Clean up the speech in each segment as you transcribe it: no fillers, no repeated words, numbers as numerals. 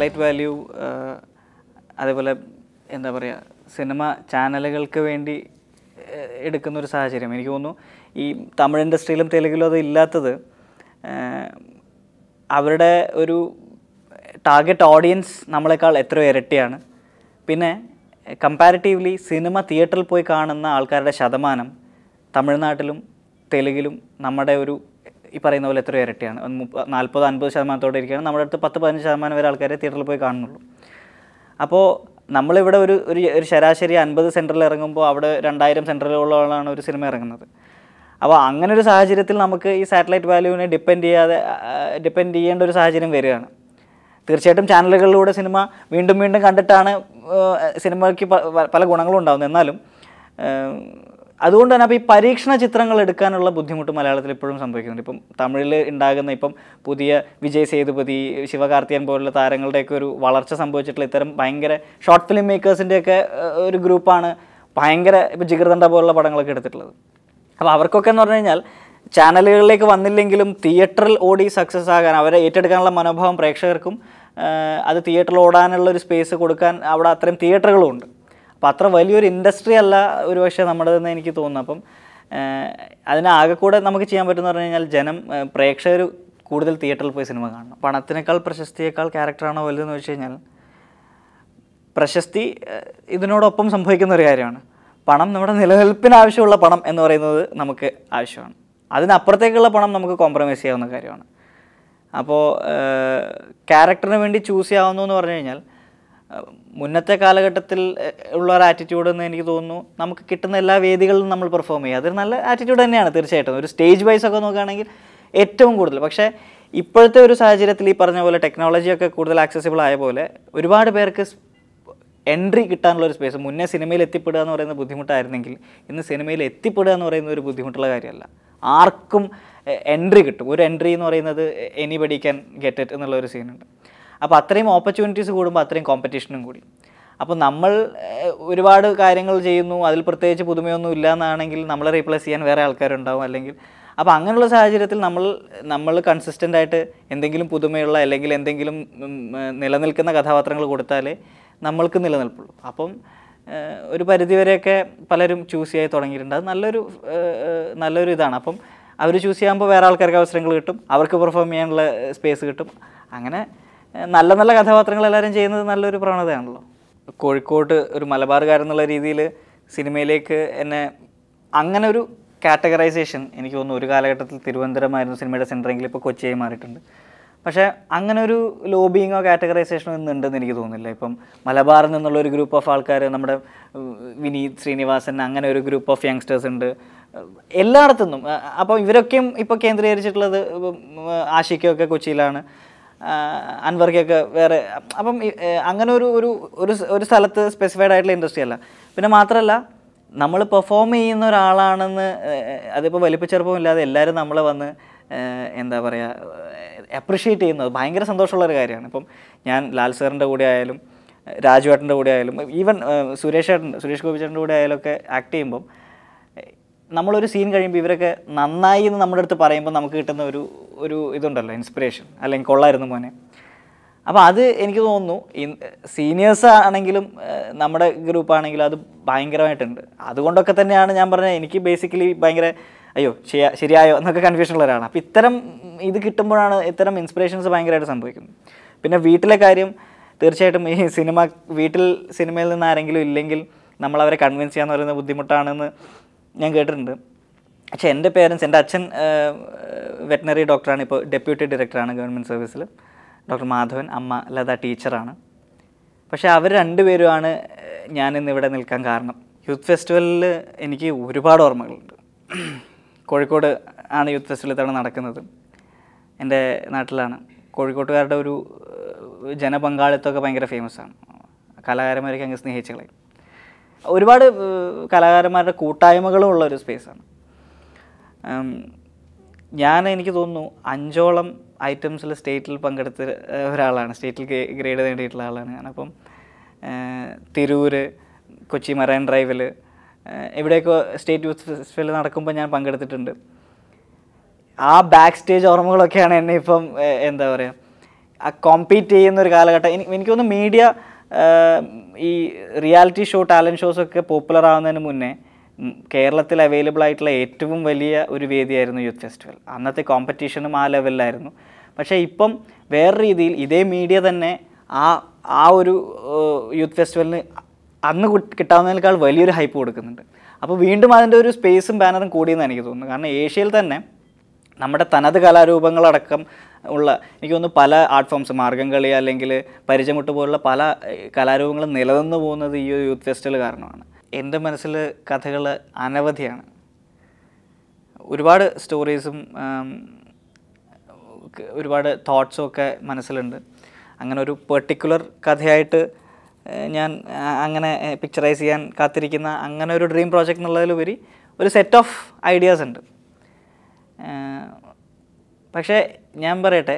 Satellite value അതേപോലെ എന്താ പറയുക സിനിമ ചാനലുകൾക്ക് വേണ്ടി എടുക്കുന്നൊരു സാഹചര്യം എനിക്ക് തോന്നുന്നു. ഈ തമിഴ് ഇൻഡസ്ട്രിയിലും തെലുങ്കിലും അത് ഇല്ലാത്തത് അവരുടെ ഒരു ടാർഗറ്റ് ഓഡിയൻസ് നമ്മളെക്കാൾ എത്രയോ ഇരട്ടിയാണ്. പിന്നെ കമ്പാരിറ്റീവ്ലി സിനിമ തിയേറ്ററിൽ പോയി കാണുന്ന ആൾക്കാരുടെ ശതമാനം തമിഴ്നാട്ടിലും തെലുങ്കിലും നമ്മുടെ ഒരു ഈ പറയുന്ന പോലെ എത്രയോ ഇരട്ടിയാണ്. 40-50% ഇരിക്കുകയാണ്. നമ്മുടെ അടുത്ത് 10-15% വരെ ആൾക്കാരെ തിയേറ്ററിൽ പോയി കാണുന്നുള്ളൂ. അപ്പോൾ നമ്മളിവിടെ ഒരു ശരാശരി 50 സെൻറ്ററിൽ ഇറങ്ങുമ്പോൾ അവിടെ 2000 സെൻറ്ററുകളോളാണ് ഒരു സിനിമ ഇറങ്ങുന്നത്. അപ്പോൾ അങ്ങനെ ഒരു സാഹചര്യത്തിൽ നമുക്ക് ഈ സാറ്റലൈറ്റ് വാല്യൂവിനെ ഡിപ്പെൻഡ് ചെയ്യേണ്ട ഒരു സാഹചര്യം വരികയാണ്. തീർച്ചയായിട്ടും ചാനലുകളിലൂടെ സിനിമ വീണ്ടും വീണ്ടും കണ്ടിട്ടാണ് സിനിമയ്ക്ക് പല ഗുണങ്ങളും ഉണ്ടാകുന്നത്. എന്നാലും അതുകൊണ്ട് തന്നെ അപ്പോൾ ഈ പരീക്ഷണ ചിത്രങ്ങൾ എടുക്കാനുള്ള ബുദ്ധിമുട്ട് മലയാളത്തിൽ ഇപ്പോഴും സംഭവിക്കുന്നുണ്ട്. ഇപ്പം തമിഴിൽ ഉണ്ടാകുന്ന ഇപ്പം പുതിയ വിജയ് സേതുപതി, ശിവകാർത്തിയൻ പോലുള്ള താരങ്ങളുടെയൊക്കെ ഒരു വളർച്ച സംഭവിച്ചിട്ടുള്ള ഇത്തരം ഭയങ്കര ഷോർട്ട് ഫിലിം മേക്കേഴ്സിൻ്റെയൊക്കെ ഒരു ഗ്രൂപ്പാണ് ഭയങ്കര ഇപ്പോൾ ജിഗർദണ്ഡ പോലുള്ള പടങ്ങളൊക്കെ എടുത്തിട്ടുള്ളത്. അപ്പോൾ അവർക്കൊക്കെ എന്ന് പറഞ്ഞു കഴിഞ്ഞാൽ ചാനലുകളിലേക്ക് വന്നില്ലെങ്കിലും തിയേറ്ററിൽ ഓടി സക്സസ് ആകാൻ അവരെ ഏറ്റെടുക്കാനുള്ള മനോഭാവം പ്രേക്ഷകർക്കും അത് തിയേറ്ററിൽ ഓടാനുള്ള ഒരു സ്പേസ് കൊടുക്കാൻ അവിടെ അത്രയും തിയേറ്ററുകളും ഉണ്ട്. അപ്പോൾ അത്ര വലിയൊരു ഇൻഡസ്ട്രി അല്ല ഒരു പക്ഷേ നമ്മുടേതെന്ന് എനിക്ക് തോന്നുന്നു. അപ്പം അതിനാകെ കൂടെ നമുക്ക് ചെയ്യാൻ പറ്റുമെന്ന് പറഞ്ഞു കഴിഞ്ഞാൽ പ്രേക്ഷകർ കൂടുതൽ തിയേറ്ററിൽ പോയി സിനിമ കാണണം. പണത്തിനേക്കാൾ പ്രശസ്തിയേക്കാൾ ക്യാരക്ടറാണോ വലുതെന്ന് വെച്ച് കഴിഞ്ഞാൽ പ്രശസ്തി ഇതിനോടൊപ്പം സംഭവിക്കുന്ന ഒരു കാര്യമാണ്. പണം നമ്മുടെ നിലനിൽപ്പിന് ആവശ്യമുള്ള പണം എന്ന് പറയുന്നത് നമുക്ക് ആവശ്യമാണ്. അതിനപ്പുറത്തേക്കുള്ള പണം നമുക്ക് കോംപ്രമൈസ് ചെയ്യാവുന്ന കാര്യമാണ്. അപ്പോൾ ക്യാരക്ടറിന് വേണ്ടി ചൂസ് ചെയ്യാവുന്നു എന്ന് പറഞ്ഞു കഴിഞ്ഞാൽ മുന്നത്തെ കാലഘട്ടത്തിൽ ഉള്ള ഒരു ആറ്റിറ്റ്യൂഡ് എന്ന് എനിക്ക് തോന്നുന്നു നമുക്ക് കിട്ടുന്ന എല്ലാ വേദികളിലും നമ്മൾ പെർഫോം ചെയ്യുക. അതൊരു നല്ല ആറ്റിറ്റ്യൂഡ് തന്നെയാണ് തീർച്ചയായിട്ടും. ഒരു സ്റ്റേജ് വൈസ് ഒക്കെ നോക്കുകയാണെങ്കിൽ ഏറ്റവും കൂടുതൽ. പക്ഷേ ഇപ്പോഴത്തെ ഒരു സാഹചര്യത്തിൽ ഈ പറഞ്ഞ പോലെ ടെക്നോളജിയൊക്കെ കൂടുതൽ ആക്സസിബിൾ ആയ പോലെ ഒരുപാട് പേർക്ക് എൻട്രി കിട്ടാനുള്ളൊരു സ്പേസ്. മുന്നേ സിനിമയിൽ എത്തിപ്പെടുക എന്ന് പറയുന്നത് ബുദ്ധിമുട്ടായിരുന്നെങ്കിൽ ഇന്ന് സിനിമയിൽ എത്തിപ്പെടുക എന്ന് പറയുന്നത് ഒരു ബുദ്ധിമുട്ടുള്ള കാര്യമല്ല. ആർക്കും എൻട്രി കിട്ടും. ഒരു എൻട്രി എന്ന് പറയുന്നത് എനിബഡി ക്യാൻ ഗെറ്റ് ഇറ്റ് എന്നുള്ളൊരു സീനുണ്ട്. അപ്പോൾ അത്രയും ഓപ്പർച്യൂണിറ്റീസ് കൂടുമ്പോൾ അത്രയും കോമ്പറ്റീഷനും കൂടി. അപ്പോൾ നമ്മൾ ഒരുപാട് കാര്യങ്ങൾ ചെയ്യുന്നു, അതിൽ പ്രത്യേകിച്ച് പുതുമയൊന്നും ഇല്ല എന്നാണെങ്കിൽ നമ്മളെ റീപ്ലേസ് ചെയ്യാൻ വേറെ ആൾക്കാരുണ്ടാവും. അല്ലെങ്കിൽ അപ്പോൾ അങ്ങനെയുള്ള സാഹചര്യത്തിൽ നമ്മൾ കൺസിസ്റ്റൻ്റ് ആയിട്ട് എന്തെങ്കിലും പുതുമയുള്ള അല്ലെങ്കിൽ എന്തെങ്കിലും നിലനിൽക്കുന്ന കഥാപാത്രങ്ങൾ കൊടുത്താലേ നമ്മൾക്ക് നിലനിൽപ്പുള്ളൂ. അപ്പം ഒരു പരിധിവരെയൊക്കെ പലരും ചൂസ് ചെയ്യാൻ തുടങ്ങിയിട്ടുണ്ട്. അത് നല്ലൊരു ഇതാണ്. അപ്പം അവർ ചൂസ് ചെയ്യുമ്പോൾ വേറെ ആൾക്കാർക്ക് അവസരങ്ങൾ കിട്ടും, അവർക്ക് പെർഫോം ചെയ്യാനുള്ള സ്പേസ് കിട്ടും. അങ്ങനെ നല്ല നല്ല കഥാപാത്രങ്ങൾ എല്ലാവരും ചെയ്യുന്നത് നല്ലൊരു പ്രവണതയാണല്ലോ. കോഴിക്കോട് ഒരു മലബാറുകാരെന്നുള്ള രീതിയിൽ സിനിമയിലേക്ക് എന്നെ അങ്ങനെ ഒരു കാറ്റഗറൈസേഷൻ എനിക്ക് തോന്നുന്നു ഒരു കാലഘട്ടത്തിൽ തിരുവനന്തപുരമായിരുന്നു സിനിമയുടെ സെൻറ്ററെങ്കിൽ ഇപ്പോൾ കൊച്ചിയായി മാറിയിട്ടുണ്ട്. പക്ഷേ അങ്ങനെ ഒരു ലോബിയിങ്ങോ കാറ്റഗറൈസേഷനോ ഇന്ന് ഉണ്ടെന്ന് എനിക്ക് തോന്നുന്നില്ല. ഇപ്പം മലബാറിൽ നിന്നുള്ള ഒരു ഗ്രൂപ്പ് ഓഫ് ആൾക്കാർ, നമ്മുടെ വിനീത് ശ്രീനിവാസൻ, അങ്ങനെ ഒരു ഗ്രൂപ്പ് ഓഫ് യങ്സ്റ്റേഴ്സ് ഉണ്ട് എല്ലായിടത്തുനിന്നും. അപ്പോൾ ഇവരൊക്കെയും ഇപ്പോൾ കേന്ദ്രീകരിച്ചിട്ടുള്ളത് ആഷിക്കൊക്കെ കൊച്ചിയിലാണ്, അൻവർക്കൊക്കെ വേറെ. അപ്പം അങ്ങനെ ഒരു സ്ഥലത്ത് സ്പെസിഫൈഡ് ആയിട്ടുള്ള ഇൻഡസ്ട്രി അല്ല. പിന്നെ മാത്രമല്ല നമ്മൾ പെർഫോം ചെയ്യുന്ന ഒരാളാണെന്ന് അതിപ്പോൾ വലിപ്പച്ചെറുപ്പമില്ലാതെ എല്ലാവരും നമ്മളെ വന്ന് എന്താ പറയുക അപ്രിഷ്യേറ്റ് ചെയ്യുന്നത് ഭയങ്കര സന്തോഷമുള്ളൊരു കാര്യമാണ്. ഇപ്പം ഞാൻ ലാൽ സാറിൻ്റെ കൂടെ ആയാലും രാജുവേട്ടൻ്റെ കൂടെ ആയാലും ഈവൻ സുരേഷ് ഗോപിച്ചേട്ടൻ്റെ കൂടെ ആയാലും ഒക്കെ ആക്ട് ചെയ്യുമ്പം നമ്മളൊരു സീൻ കഴിയുമ്പോൾ ഇവരൊക്കെ നന്നായി എന്ന് നമ്മുടെ അടുത്ത് പറയുമ്പോൾ നമുക്ക് കിട്ടുന്ന ഒരു ഇതുണ്ടല്ലോ, ഇൻസ്പിറേഷൻ, അല്ലെങ്കിൽ കൊള്ളായിരുന്നു മോനെ. അപ്പോൾ അത് എനിക്ക് തോന്നുന്നു സീനിയേഴ്സ് ആണെങ്കിലും നമ്മുടെ ഗ്രൂപ്പാണെങ്കിലും അത് ഭയങ്കരമായിട്ടുണ്ട്. അതുകൊണ്ടൊക്കെ തന്നെയാണ് ഞാൻ പറഞ്ഞത് എനിക്ക് ബേസിക്കലി ഭയങ്കര അയ്യോ ശരിയായോ എന്നൊക്കെ കൺഫ്യൂഷനുള്ള ഒരാളാണ്. അപ്പോൾ ഇത്തരം ഇത് കിട്ടുമ്പോഴാണ് ഇത്തരം ഇൻസ്പിറേഷൻസ് ഭയങ്കരമായിട്ട് സംഭവിക്കുന്നത്. പിന്നെ വീട്ടിലെ കാര്യം തീർച്ചയായിട്ടും ഈ സിനിമയിൽ നിന്ന് ആരെങ്കിലും ഇല്ലെങ്കിൽ നമ്മളവരെ കൺവിൻസ് ചെയ്യാന്ന് പറയുന്നത് ബുദ്ധിമുട്ടാണെന്ന് ഞാൻ കേട്ടിട്ടുണ്ട്. പക്ഷേ എൻ്റെ പേരൻസ്, എൻ്റെ അച്ഛൻ വെറ്റിനറി ഡോക്ടറാണ്, ഇപ്പോൾ ഡെപ്യൂട്ടി ഡയറക്ടറാണ് ഗവൺമെൻറ് സർവീസിൽ, ഡോക്ടർ മാധവൻ. അമ്മ ലത ടീച്ചറാണ്. പക്ഷേ അവർ രണ്ടുപേരുമാണ് ഞാനിന്നിവിടെ നിൽക്കാൻ കാരണം. യൂത്ത് ഫെസ്റ്റിവലിൽ എനിക്ക് ഒരുപാട് ഓർമ്മകളുണ്ട്. കോഴിക്കോട് ആണ് യൂത്ത് ഫെസ്റ്റിവൽ ഇത്തവണ നടക്കുന്നത്. എൻ്റെ നാട്ടിലാണ്. കോഴിക്കോട്ടുകാരുടെ ഒരു ജനപങ്കാളിത്തമൊക്കെ ഭയങ്കര ഫേമസാണ്. കലാകാരന്മാരൊക്കെ അങ്ങ് സ്നേഹിച്ച് കളയും. ഒരുപാട് കലാകാരന്മാരുടെ കൂട്ടായ്മകളും ഉള്ളൊരു സ്പേസാണ്. എനിക്ക് തോന്നുന്നു 5ഓളം ഐറ്റംസിൽ സ്റ്റേറ്റിൽ പങ്കെടുത്ത ഒരാളാണ്, സ്റ്റേറ്റിൽ ഗ്രേഡ് നേടിയിട്ടുള്ള ആളാണ് ഞാൻ. അപ്പം തിരൂര്, കൊച്ചി മറൈൻ ഡ്രൈവിൽ ഇവിടെയൊക്കെ സ്റ്റേറ്റ് യൂത്ത് ഫെസ്റ്റിവൽ നടക്കുമ്പോൾ ഞാൻ പങ്കെടുത്തിട്ടുണ്ട്. ആ ബാക്ക് സ്റ്റേജ് ഓർമ്മകളൊക്കെയാണ് എന്നെ ഇപ്പം എന്താ പറയുക കോമ്പീറ്റ് ചെയ്യുന്ന ഒരു കാലഘട്ടം. എനിക്ക് തോന്നുന്നു മീഡിയ ഈ റിയാലിറ്റി ഷോ ടാലൻറ്റ് ഷോസൊക്കെ പോപ്പുലർ ആവുന്നതിന് മുന്നേ കേരളത്തിൽ അവൈലബിൾ ആയിട്ടുള്ള ഏറ്റവും വലിയ ഒരു വേദിയായിരുന്നു യൂത്ത് ഫെസ്റ്റിവൽ. അന്നത്തെ കോമ്പറ്റീഷനും ആ ലെവലിലായിരുന്നു. പക്ഷേ ഇപ്പം വേറെ രീതിയിൽ ഇതേ മീഡിയ തന്നെ ആ ഒരു യൂത്ത് ഫെസ്റ്റിവലിന് അന്ന് കിട്ടാവുന്നതിനേക്കാൾ വലിയൊരു ഹൈപ്പ് കൊടുക്കുന്നുണ്ട്. അപ്പോൾ വീണ്ടും അതിൻ്റെ ഒരു സ്പേസും ബാനറും കൂടിയെന്ന് എനിക്ക് തോന്നുന്നു. കാരണം ഏഷ്യയിൽ തന്നെ നമ്മുടെ തനത് കലാരൂപങ്ങളടക്കം ഉള്ള എനിക്ക് തോന്നുന്നു പല ആർട്ട് ഫോംസ്, മാർഗംകളി അല്ലെങ്കിൽ പരിചമുട്ട് പോലുള്ള പല കലാരൂപങ്ങളും നിലനിന്ന് പോകുന്നത് ഈ ഒരു യൂത്ത് ഫെസ്റ്റിവൽ കാരണമാണ്. എൻ്റെ മനസ്സിൽ കഥകൾ അനവധിയാണ്. ഒരുപാട് സ്റ്റോറീസും ഒരുപാട് തോട്ട്സും ഒക്കെ മനസ്സിലുണ്ട്. അങ്ങനെ ഒരു പെർട്ടിക്കുലർ കഥയായിട്ട് ഞാൻ അങ്ങനെ പിക്ചറൈസ് ചെയ്യാൻ കാത്തിരിക്കുന്ന അങ്ങനെ ഒരു ഡ്രീം പ്രോജക്റ്റ് എന്നുള്ളതിലുപരി ഒരു സെറ്റ് ഓഫ് ഐഡിയാസ് ഉണ്ട്. പക്ഷേ ഞാൻ പറയട്ടെ,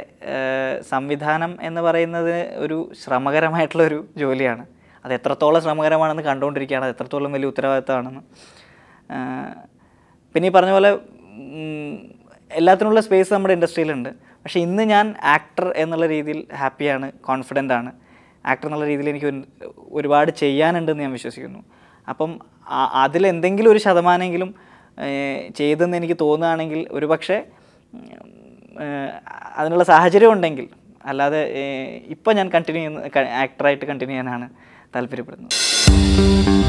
സംവിധാനം എന്ന് പറയുന്നത് ഒരു ശ്രമകരമായിട്ടുള്ളൊരു ജോലിയാണ്. അത് എത്രത്തോളം ശ്രമകരമാണെന്ന് കണ്ടുകൊണ്ടിരിക്കുകയാണ്, അത് എത്രത്തോളം വലിയ ഉത്തരവാദിത്തമാണെന്ന്. പിന്നെ ഈ പറഞ്ഞ പോലെ എല്ലാത്തിനുള്ള സ്പേസ് നമ്മുടെ ഇൻഡസ്ട്രിയിലുണ്ട്. പക്ഷേ ഇന്ന് ഞാൻ ആക്ടർ എന്നുള്ള രീതിയിൽ ഹാപ്പിയാണ്, കോൺഫിഡൻ്റ് ആണ്. ആക്ടർ എന്നുള്ള രീതിയിൽ എനിക്ക് ഒരുപാട് ചെയ്യാനുണ്ടെന്ന് ഞാൻ വിശ്വസിക്കുന്നു. അപ്പം അതിലെന്തെങ്കിലും ഒരു ശതമാനമെങ്കിലും ചെയ്തെന്ന് എനിക്ക് തോന്നുകയാണെങ്കിൽ ഒരുപക്ഷെ അതിനുള്ള സാഹചര്യം ഉണ്ടെങ്കിൽ, അല്ലാതെ ഇപ്പം ഞാൻ ആക്ടറായിട്ട് കണ്ടിന്യൂ ചെയ്യാനാണ് താല്പര്യപ്പെടുന്നത്.